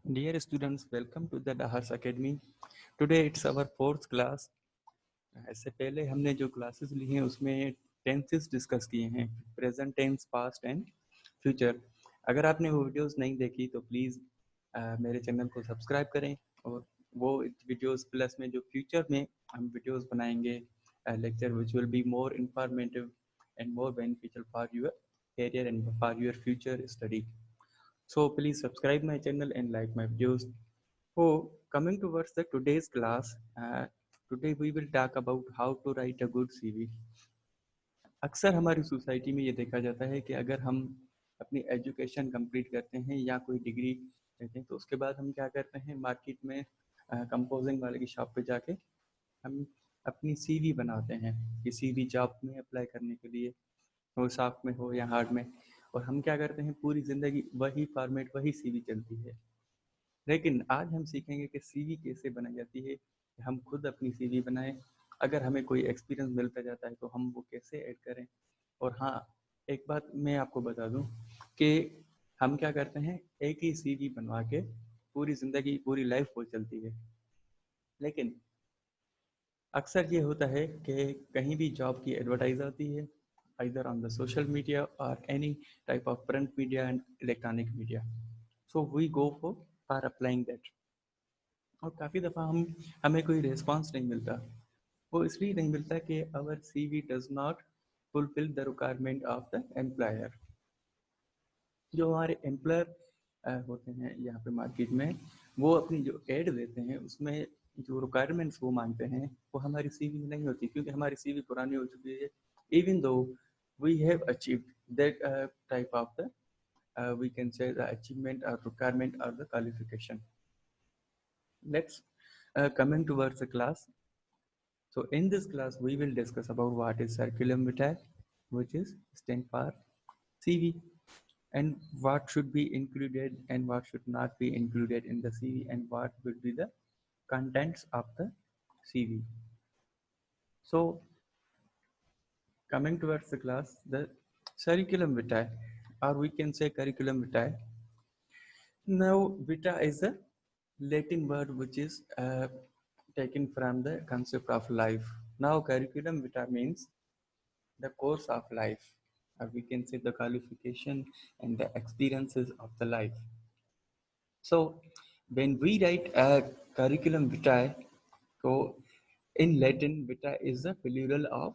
Dear students, welcome to the Dahars Academy. Today it's our fourth class. इससे पहले हमने जो क्लासेस ली हैं उसमें टेंसेस डिस्कस किए हैं, present tense, past and future. अगर आपने वो वीडियोस नहीं देखी तो प्लीज़ मेरे चैनल को सब्सक्राइब करें और वो वीडियोस प्लस में जो फ्यूचर में हम वीडियोस बनाएंगे lecture which will be more informative and more beneficial for your career and for your future study. So please subscribe my channel and like my videos. So coming towards the today's class, today we will talk about how to write a good CV. अक्सर हमारी society में ये देखा जाता है कि अगर हम अपनी एजुकेशन कंप्लीट करते हैं या कोई डिग्री लेते हैं तो उसके बाद हम क्या करते हैं, मार्केट में कंपोजिंग वाले की शॉप पे जाके हम अपनी सीवी बनाते हैं, किसी भी जॉब में अप्लाई करने के लिए, हो सॉफ्ट में हो या हार्ड में। और हम क्या करते हैं, पूरी ज़िंदगी वही फॉर्मेट, वही सीवी चलती है। लेकिन आज हम सीखेंगे कि सीवी कैसे बनाई जाती है, कि हम खुद अपनी सीवी बनाएं। अगर हमें कोई एक्सपीरियंस मिलता जाता है तो हम वो कैसे ऐड करें। और हाँ, एक बात मैं आपको बता दूं कि हम क्या करते हैं, एक ही सीवी बनवा के पूरी ज़िंदगी, पूरी लाइफ वो चलती है। लेकिन अक्सर ये होता है कि कहीं भी जॉब की एडवर्टाइज आती है, either on the social media or any type of print media and electronic media. So we go for applying that. और काफ़ी दफ़ा हमें कोई रिस्पांस नहीं मिलता। वो इसलिए नहीं मिलता कि our CV does not fulfil the requirement of the employer. जो हमारे एम्प्लॉयर होते हैं यहाँ पे मार्केट में, वो अपनी जो एड देते हैं उसमें जो रिक्वायरमेंट्स वो मांगते हैं वो हमारी सीवी में नहीं होती, क्योंकि हमारी सीवी पुरानी हो चुकी है। Even though we have achieved that type of the we can say the achievement or requirement or the qualification. Let's coming towards the class. So in this class we will discuss about what is curriculum vitae, which is stand for CV, and what should be included and what should not be included in the CV, and what will be the contents of the CV. So coming towards the class, the curriculum vitae, or we can say curriculum vitae. Now, vita is a Latin word which is taken from the concept of life. Now, curriculum vitae means the course of life, or we can say the qualification and the experiences of the life. So, when we write a curriculum vitae, so in Latin, vita is the plural of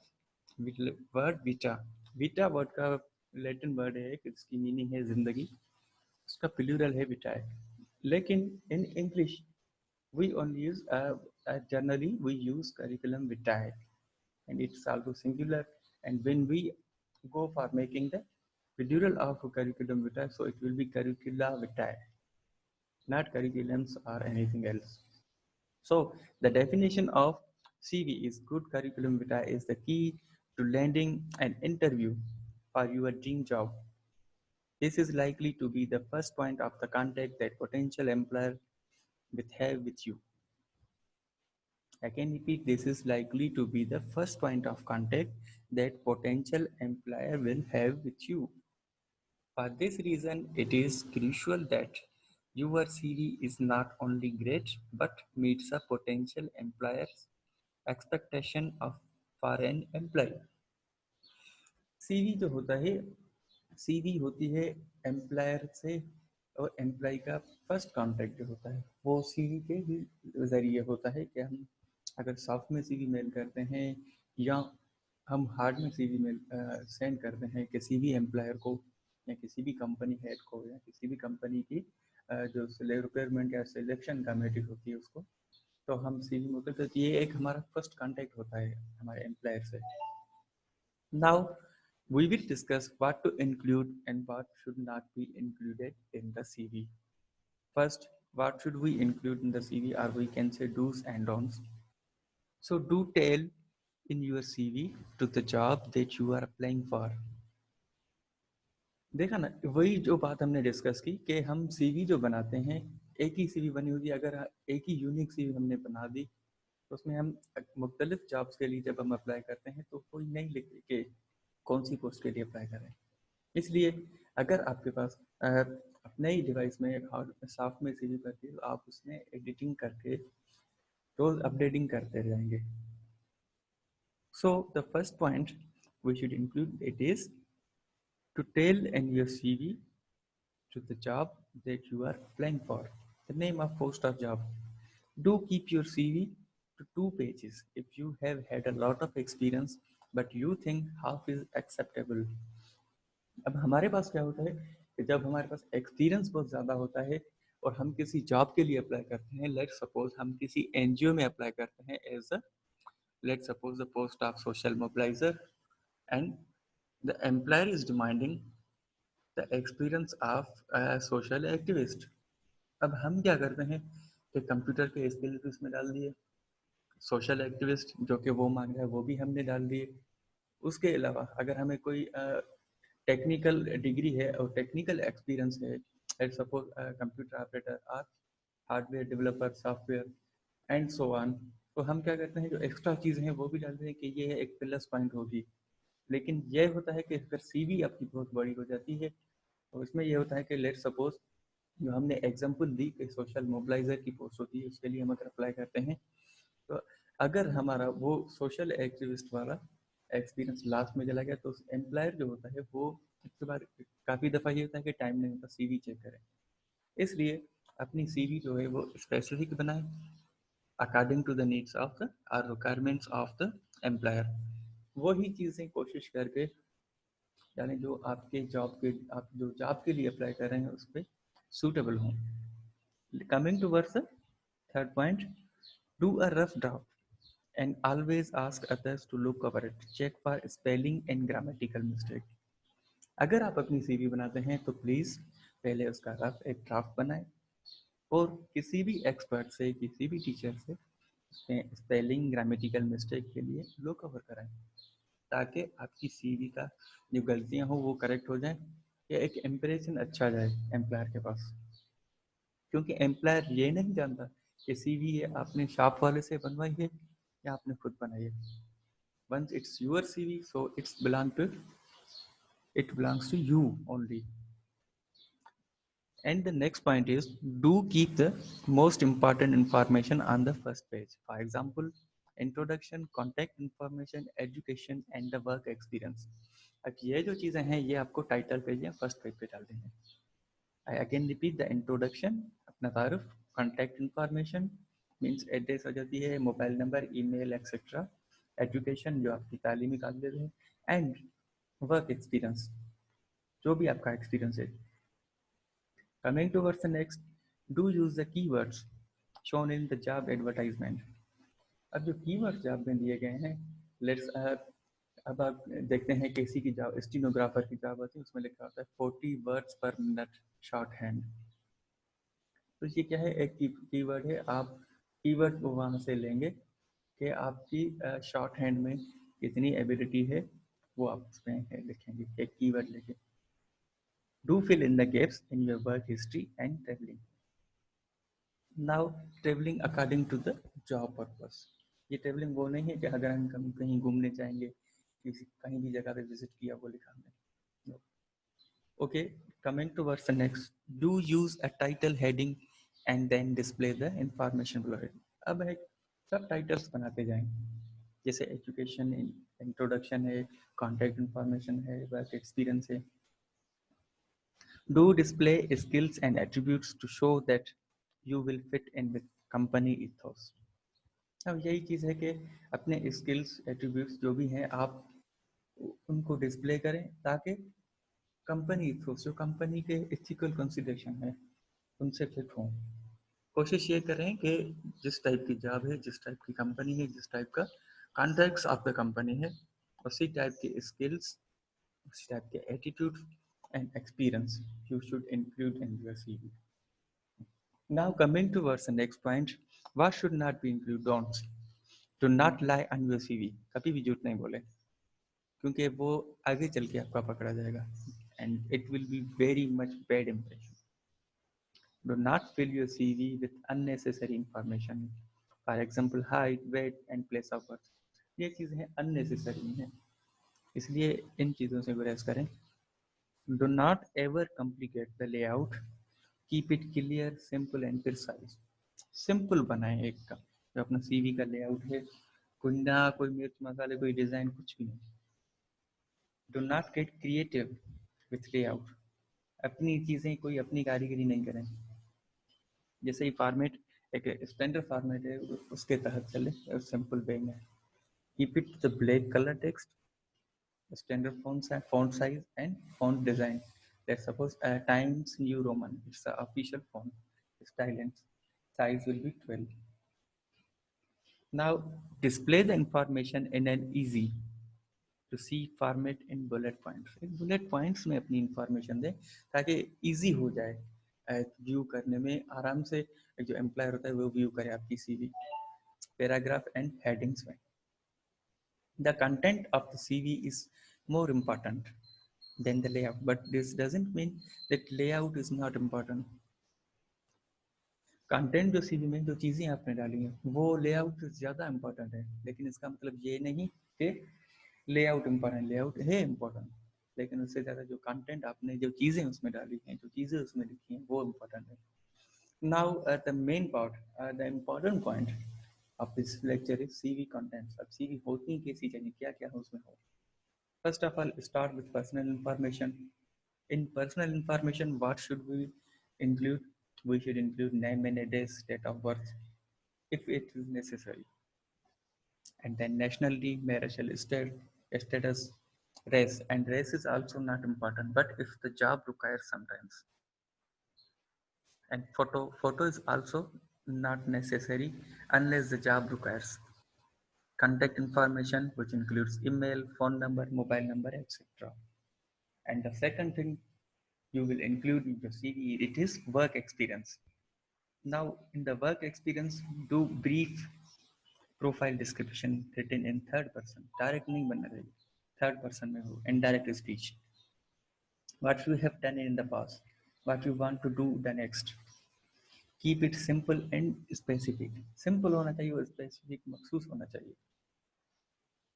word vita. Vita word का Latin word है, इसकी meaning है जिंदगी, उसका plural है विटाए। लेकिन in English we only use generally we use curriculum vitae, and it's also singular. And when we go for making the plural of curriculum vitae, so it will be curricula vitae, not curriculums or anything else. So the definition of CV is good curriculum vitae is the key to landing an interview for your dream job. This is likely to be the first point of the contact that potential employer will have with you. I can repeat, this is likely to be the first point of contact that potential employer will have with you. For this reason, it is crucial that your CV is not only great but meets a potential employer's expectation of for an employee. CV जो होता है, CV होती है employer से और employ का first contact जो होता है वो सीवी के ज़रिए होता है। कि हम अगर सॉफ्ट में सीवी मेल करते हैं या हम हार्ड में सीवी मेल सेंड करते हैं किसी भी एम्प्लॉयर को या किसी भी कंपनी हेड को या किसी भी कंपनी की जो रिक्वायरमेंट या सिलेक्शन कमेटी होती है उसको, तो हम सीवी में होते हैं, तो ये एक हमारा फर्स्ट कांटेक्ट होता है हमारे एम्प्लॉयर से। Now, we will discuss what to include and what should not be included in the CV. First, what should we include in the CV, or we can say do's and don'ts. So, do tell in your CV to the job that you are applying for. देखा ना, वही जो बात हमने discuss की कि हम CV जो बनाते हैं, एक ही सीवी बनी होती है। अगर एक ही यूनिक सीवी हमने बना दी तो उसमें हम मुख्तलिफ जॉब्स के लिए जब हम अप्लाई करते हैं तो कोई नहीं लिखते कि कौन सी पोस्ट के लिए अप्लाई करें। इसलिए अगर आपके पास अपने ही डिवाइस में और सॉफ्ट में CV करके आप उसमें एडिटिंग करके रोज अपडेटिंग करते रहेंगे. So the first point we should include it is to tell in your CV to the job that you are applying for. The name of post of job. Do keep your CV to 2 pages if you have had a lot of experience but you think half is acceptable. अब हमारे पास क्या होता है कि जब हमारे पास experience बहुत ज़्यादा होता है और हम किसी जॉब के लिए अप्लाई करते हैं, लेट सपोज हम किसी एनजीओ में अप्लाई करते हैं as a let suppose the post of social mobiliser and the employer is demanding the experience of social activist. अब हम क्या करते हैं कि कंप्यूटर के स्किल्स भी उसमें डाल दिए, सोशल एक्टिविस्ट जो कि वो मांग रहा है वो भी हमने डाल दिए. उसके अलावा अगर हमें कोई टेक्निकल डिग्री है और टेक्निकल एक्सपीरियंस है, लेट सपोज कंप्यूटर ऑपरेटर और hardware developer, software and so on, तो हम क्या करते हैं जो एक्स्ट्रा चीज़ें हैं वो भी डालते हैं कि ये एक प्लस पॉइंट होगी. लेकिन यह होता है कि अगर CV आपकी बहुत बड़ी हो जाती है तो इसमें यह होता है कि लेट सपोज जो हमने एग्जांपल दी कि सोशल मोबिलाइजर की पोस्ट होती है उसके लिए हम अगर अप्लाई करते हैं तो अगर हमारा वो सोशल एक्टिविस्ट वाला एक्सपीरियंस लास्ट में चला गया तो एम्प्लॉयर जो होता है वो इसके बाद काफ़ी दफ़ा ये होता है कि टाइम नहीं होता CV चेक करें. इसलिए अपनी CV जो है वो स्पेसिफिक बनाए according to the needs of the और रिक्वायरमेंट्स ऑफ द एम्प्लॉयर. वही चीज़ें कोशिश करके यानी जो आपके जॉब के आप जो जॉब के लिए अप्लाई कर रहे हैं उस पर सूटेबल हों. Coming towards third point, do a rough draft and always ask others to look over it. Check for spelling and grammatical mistake. अगर आप अपनी CV बनाते हैं तो प्लीज़ पहले उसका रफ एक ड्राफ्ट बनाएं और किसी भी एक्सपर्ट से, किसी भी टीचर से उसमें स्पेलिंग ग्रामेटिकल मिस्टेक के लिए लुक ओवर कराएं ताकि आपकी CV का जो गलतियां हो वो करेक्ट हो जाएं या एक इम्प्रेशन अच्छा जाए एम्प्लॉयर के पास. क्योंकि एम्प्लॉयर ये नहीं जानता कि CV है आपने शॉप वाले से बनवाई है या आपने खुद बनाई है. Once it's your CV, so it belongs to you only. And the next point is do keep the most important information on the first page. For example, introduction, contact information, education and the work experience. अब ये जो चीज़ें हैं ये आपको title page या first page पे डाल देंगे. I again repeat the introduction, अपना तारुफ, contact information means एड्रेस हो जाती है, mobile number, email etcetera, education जो आपकी तालीमी काबिलियत है, एंड वर्क एक्सपीरियंस जो भी आपका एक्सपीरियंस है. Coming towards the next, do use the keywords shown in the job advertisement. अब जो कीवर्ड्स जॉब में दिए गए हैं, लेट्स अब आप देखते हैं किसी की जॉब स्टेनोग्राफर की जॉब होती है उसमें लिखा होता है 40 वर्ड्स पर मिनट शॉर्ट हैंड. तो ये क्या है, एक कीवर्ड है. आप कीवर्ड को वहाँ से लेंगे कि आपकी शॉर्ट हैंड में कितनी एबिलिटी है वो आप उसमें लिखेंगे एक कीवर्ड लेके. Do fill in the gaps in your work history and travelling. Now travelling according to the job purpose. ये ट्रेवलिंग वो नहीं है कि अगर हम कहीं घूमने जाएंगे किसी कहीं भी जगह पे विजिट किया वो लिखा हमने. Okay, coming towards next, do use a title heading and then display the information below it. अब है सब टाइटल्स बनाते जाएं जैसे एजुकेशन, इंट्रोडक्शन है, कॉन्टैक्ट इंफॉर्मेशन है, वर्क एक्सपीरियंस है. Do display skills and attributes to show that you will fit in with company ethos. अब यही चीज़ है कि अपने स्किल्स एट्रीब्यूट्स जो भी हैं आप उनको डिस्प्ले करें ताकि कंपनी इथोस जो कंपनी के एथिकल कंसिडरेशन है उनसे फिट हों. कोशिश ये करें कि जिस टाइप की जॉब है, जिस टाइप की कंपनी है, जिस टाइप का कॉन्ट्रैक्ट्स ऑफ द कंपनी है, उसी टाइप के स्किल्स, उसी टाइप के attitude and experience you should include in your CV. Now coming towards the next point, what should not be include. Don'ts. Do not lie on your CV. कभी भी झूठ नहीं बोले क्योंकि वो आगे चल के आपका पकड़ा जाएगा and it will be very much bad impression. Do not fill your CV with unnecessary information. For example, height, weight and place of birth. ये चीज़ें unnecessary हैं, इसलिए इन चीज़ों से गुरेज करें. Do not ever complicate the layout keep it clear, simple and precise. Simple बनाएं एक का जो अपना सीवी का लेआउट है, कोई ना कोई मिर्च मसाले, कोई डिजाइन, कुछ भी नहीं। Do not gate creative with layout. अपनी चीजें कोई अपनी कारीगरी नहीं करें। जैसे ही फॉर्मेट एक स्टैंडर्ड फॉर्मेट है उसके तहत चले, सिंपल वे में। Keep it the black colour text, standard font size and font design. Let's suppose Times New Roman, it's the official font style and size will be 12. Now display the information in an easy to see format in bullet points. Bullet points में अपनी information दें ताकि easy हो जाए view करने में, आराम से जो एम्प्लॉयर होता है वो व्यू करे आपकी सीवी। पैराग्राफ एंड हेडिंग्स में the content of the CV is more important than the layout, but this doesn't mean that layout is not important. Content जो सीवी में जो चीज़ें आपने डाली हैं वो लेआउट से ज़्यादा इम्पोर्टेंट है, लेकिन इसका मतलब ये नहीं कि लेआउट इम्पोर्टेंट, लेआउट है इम्पोर्टेंट, लेकिन उससे ज़्यादा जो कंटेंट आपने जो चीज़ें उसमें डाली हैं, जो चीज़ें उसमें लिखी हैं वो इम्पोर्टेंट है। Now the main part, the important point of this lecture is CV contents. अब सीवी होती कैसी चाहिए, क्या क्या है उसमें हो। First of all, start with personal information. In personal information, what should we include? We should include name and address, date of birth, if it is necessary. And then nationality, marital status, race. And race is also not important, but if the job requires sometimes. And photo is also not necessary unless the job requires. Contact information, which includes email, phone number, mobile number, etc. And the second thing you will include in your CV, it is work experience. Now, in the work experience, do brief profile description written in third person. Direct नहीं बनना चाहिए, third person में हो, indirect speech. What you have done in the past, what you want to do the next. Keep it simple and specific. Simple होना चाहिए और specific मखसूस होना चाहिए.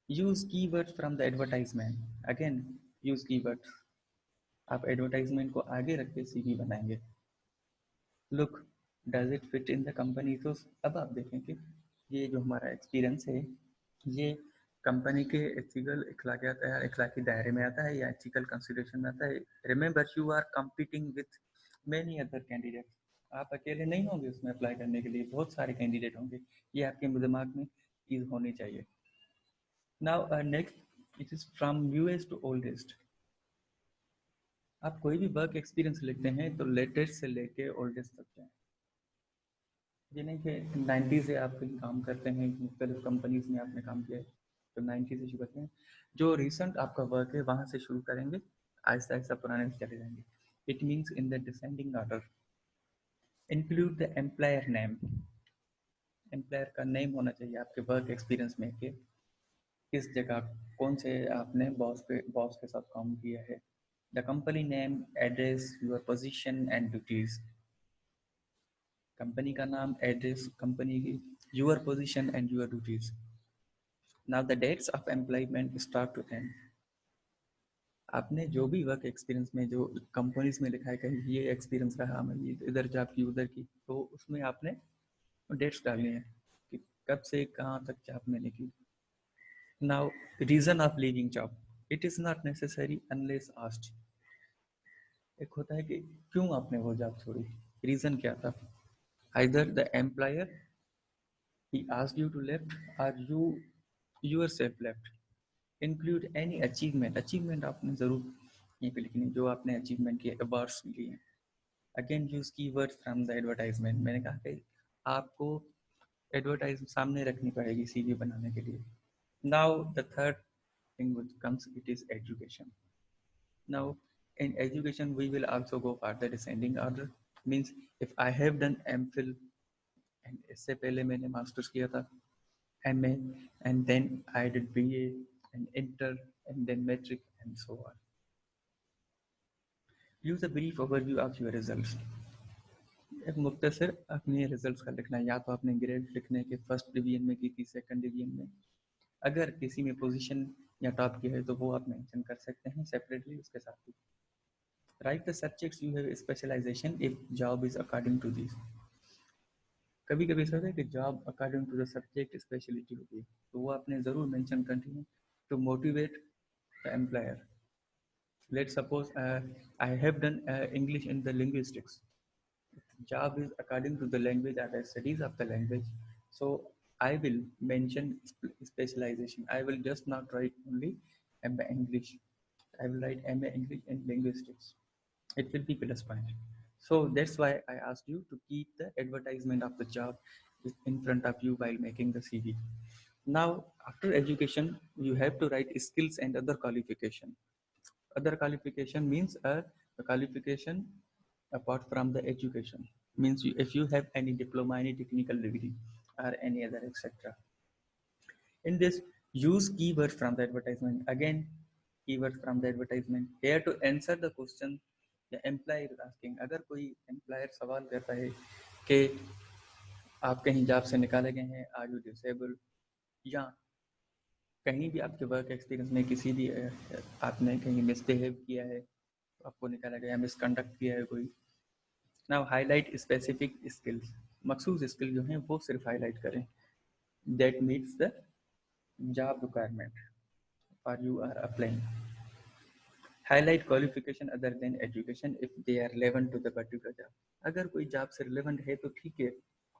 Use keywords from the advertisement. Again, use keywords. आप advertisement को आगे रख के सीवी बनाएंगे. Look does it fit in the company. तो अब आप देखें कि ये जो हमारा एक्सपीरियंस है ये कंपनी के इखलाकी दायरे में आता है या एथिकल कंसिडरेशन में आता है। Remember you are competing with many other candidate. आप अकेले नहीं होंगे उसमें अप्लाई करने के लिए, बहुत सारे कैंडिडेट होंगे, ये आपके दिमाग में चीज़ होनी चाहिए। Now next it is from newest to oldest. आप कोई भी वर्क एक्सपीरियंस लिखते हैं तो लेटेस्ट से लेके ओल्डेस्ट तक जाए। ये नहीं कि 90 से आप कहीं काम करते हैं, मुख्तलिफ कंपनीज में आपने काम किया है तो 90 से शुरू करते हैं। जो रिसेंट आपका वर्क है वहाँ से शुरू करेंगे, आहिस्ता आहिस्ता पुराने से चले जाएंगे। It means in the descending order. Include the employer name. Employer का नेम होना चाहिए आपके वर्क एक्सपीरियंस में कि किस जगह कौन से आपने बॉस के साथ काम किया है। The company name, address, your position and duties. Company का नाम, एड्रेस, कंपनी की, your position and your duties. Now the dates of employment start to end. आपने जो भी वर्क एक्सपीरियंस में जो कंपनीज में लिखा है कहीं ये एक्सपीरियंस रहा हमें, ये इधर जॉब की उधर की, तो उसमें आपने डेट्स डालनी है कि कब से कहाँ तक जॉब मैंने की। Now reason of leaving job, it is not necessary unless asked. एक होता है कि क्यों आपने वो जॉब छोड़ी, रीजन क्या था। Either the employer he asked you to left or you yourself left. Include any achievement. Achievement आपने जरूर यहीं पे लिखनी है जो आपने अचीवमेंट किए, अवार्ड्स लिए। Again use keywords from the advertisement. मैंने कहा कि आपको एडवर्टाइज सामने रखनी पड़ेगी सीवी बनाने के लिए। Now the third thing which comes, it is education. Now in education we will also go for the descending order. Means if I have done MPhil and इससे पहले मैंने मास्टर्स किया था, MA, and then I did BA and inter and then metric and so on. Use a brief overview of your results. एक मुख्तसर अपने results का लिखना है, या तो आपने ग्रेड लिखने के फर्स्ट डिवीजन में की थी, सेकंड डिवीजन में, अगर किसी में पोजीशन या टॉप की है तो वो आप मेंशन कर सकते हैं सेपरेटली उसके साथ ही। Write the subjects you have specialization if job is according to this. कभी कभी ऐसा होता है कि job according to the subject speciality होती है, तो वो आपने ज़रूर मेंशन करनी है to motivate the employer. Let's suppose I have done English in the linguistics. Job is according to the language or the studies of the language. So I will mention specialization. I will just not write only MA English. I will write MA English in linguistics. It will be plus point. So that's why I asked you to keep the advertisement of the job in front of you while making the CV. Now, after education, you have to write skills and other qualification. Other qualification means a qualification apart from the education. Means if you have any diploma, any technical degree, or any other, etc. In this, use keywords from the advertisement. Again, keywords from the advertisement. Here to answer the question the employer is asking. अगर कोई employer सवाल करता है कि आप कहीं job से निकाले गए हैं, आर यू डिसेबल, या कहीं भी आपके वर्क एक्सपीरियंस में किसी भी आपने कहीं मिसबिहेव किया है, आपको निकाला गया, मिसकंडक्ट किया है कोई. Now highlight specific skills. मखसूस स्किल जो हैं वो सिर्फ हाईलाइट करें that meets the job requirement और you are applying. Highlight qualification other than education if they are relevant to the particular job. अगर कोई जॉब से रिलेवेंट है तो ठीक है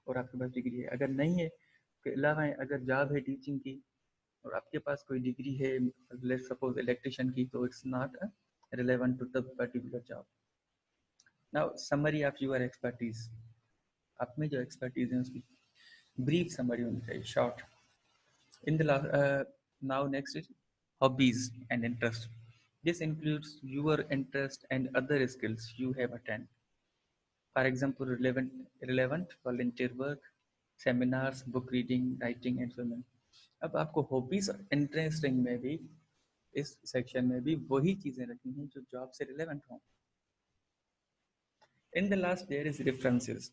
और आपके पास डिग्री है. अगर नहीं है तो अलावा अगर जॉब है टीचिंग की और आपके पास कोई डिग्री है, लेट्स सपोज इलेक्ट्रिशियन की, तो it's not relevant to the particular job. Now summary of your expertise. आप में जो एक्सपर्टीज है उसकी ब्रीफ समरी होनी चाहिए, short. In the now next is hobbies and interest. This includes your interest and other skills you have attained. For example, relevant volunteer work, seminars, book reading, writing and so on. अब आपको hobbies और interesting में भी इस section में भी वही चीजें रखनी हैं जो जॉब से रिलेवेंट हों. In the last there is references.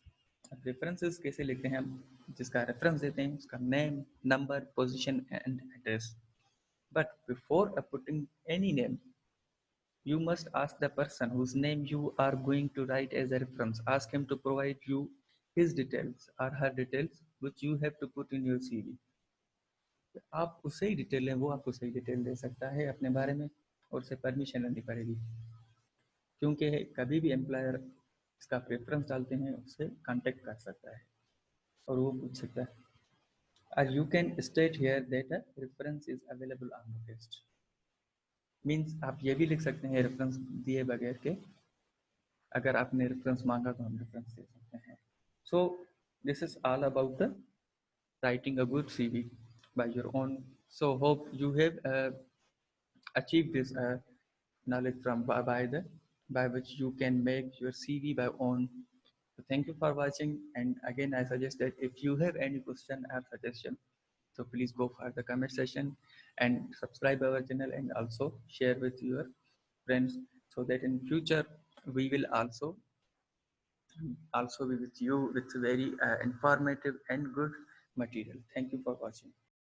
References कैसे लिखते हैं हम? जिसका रेफरेंस देते हैं उसका name, number, position and address. But before putting any name, you must ask the person whose name you are going to write as a reference. Ask him to provide you his details or her details which you have to put in your CV. आप उससे ही detail लें, वो आपको सही detail दे सकता है अपने बारे में और उसे परमिशन लेनी पड़ेगी, क्योंकि कभी भी एम्प्लॉयर इसका प्रेफरेंस डालते हैं उससे कांटेक्ट कर सकता है और वो पूछ सकता है. or you can state here that a reference is available on the test. Means आप ये भी लिख सकते हैं रेफरेंस दिए बगैर के अगर आपने रेफरेंस मांगा तो हम रेफरेंस दे सकते हैं. So this is all about the writing a good CV by your own. So hope you have achieved this knowledge from by which you can make your CV by own. So thank you for watching, and again I suggest that if you have any question or suggestion, so please go for the comment section and subscribe our channel and also share with your friends so that in future we will also be with you with very informative and good material. Thank you for watching.